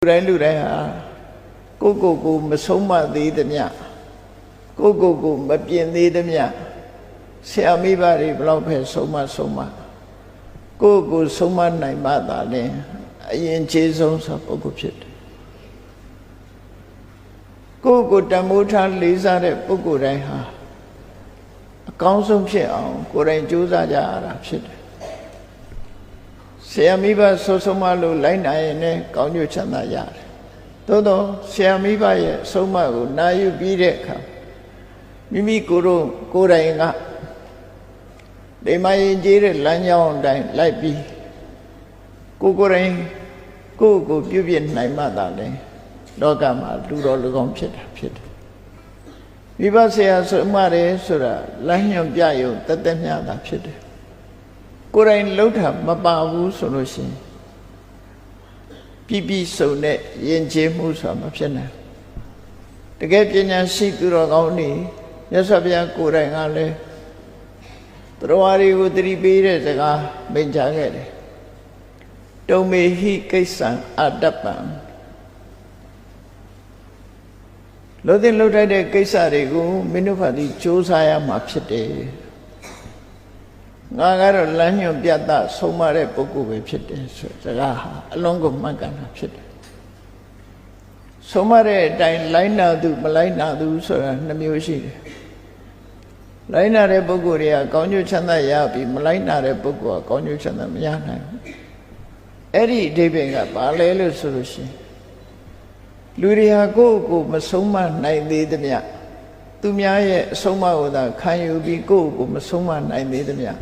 တိုင်းလူတိုင်းဟာကိုမဆုံးမသေးသမျှကိုမပြင်သေးသမျှဆရာမိဘတွေဘလောက်ပဲဆုံးမကိုဆုံးမနိုင်မှသာလေအရင်ခြေဆုံးဆိုပုဂ္ဂိုလ်ဖြစ်တယ်ကိုတမိုးထားလေးစားတဲ့ပုဂ္ဂိုလ်တိုင်းဟာအကောင်းဆုံးဖြစ်အောင်ကိုယ်တိုင်ကြိုးစားကြရတာဖြစ်တယ်ဆရာမိဘဆုံးမလို့လိုက်နိုင်ရင်လည်းကောင်းကျိုးချမ်းသာရတယ်သို့တော့ဆရာမိဘရဲ့ဆုံးမကိုနာယူပြီးတဲ့အခါမိမိကိုယ်တိုင်ကဒီမရင်ကြီးတဲ့လမ်းကြောင်းတိုင်းလိုက်ပြီးကိုယ်တိုင်ကိုပြုပြနိုင်မှသာလေလောကမှာလူတော်လူကောင်းဖြစ်တာဖြစ်တယ်မိဘဆရာဆုံးမတယ်ဆိုတာလမ်းညွှန်ပြရုံတသက်မျှတာဖြစ်တယ်ကိုယ်တိုင်လှုပ်တာမပါဘူးဆိုလို့ရှိရင်ပြစုံတဲ့ယဉ်ကျေးမှုဆိုတာမဖြစ်နိုင်တကယ်ပညာရှိသူတော်ကောင်းတွေမြတ်စွာဘုရားကိုယ်တိုင်ကလည်းတရားတွေကိုသတိပေးတဲ့စကားမိန့်ကြားခဲ့တယ်တုံမေဟိကိစ္စံအတ္တပံလို့တဲ့လှုပ်ထိုက်တဲ့ကိစ္စတွေကိုမင်းတို့ဖာသည်စ조사ရမှာဖြစ်တယ်ငါကတော့လမ်းညွှန်ပြတ်ဆုံးမတဲ့ပုဂ္ဂိုလ်ပဲဖြစ်တယ်ဆိုစကားဟာအလုံးကိုမှန်ကန်တာဖြစ်တယ်ဆုံးမတဲ့အတိုင်းလိုက်နာသူမလိုက်နာသူဆိုတာနှစ်မျိုးရှိတယ်လိုက်နာတဲ့ပုဂ္ဂိုလ်တွေကကောင်းကျိုးချမ်းသာရပြီးမလိုက်နာတဲ့ပုဂ္ဂိုလ်ကကောင်းကျိုးချမ်းသာမရနိုင်ဘူးအဲ့ဒီအဓိပ္ပာယ်ကဘာလဲလို့ဆိုလို့ရှိရင်လူတွေဟာကိုမဆုံးမနိုင်သေးသမျှသူများရဲ့အဆုံးအမကိုသာခံယူပြီးကိုမဆုံးမနိုင်သေးသမျှ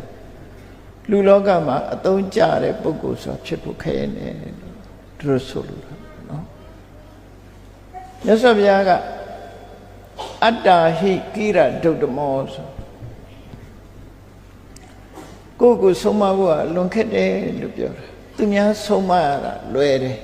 လူလောကမှာအသုံးကျတဲ့ပုဂ္ဂိုလ်ဆိုတာဖြစ်ဖို့ခဲနေတယ်သူတို့ဆိုလို့နော်မြတ်စွာဘုရားကအတ္တာဟိကိရဒုဒ္ဓမောဆိုကိုဆုံးမဖို့ကလွန်ခက်တယ်လို့ပြောတာသူများဆုံးမရတာလွယ်တယ်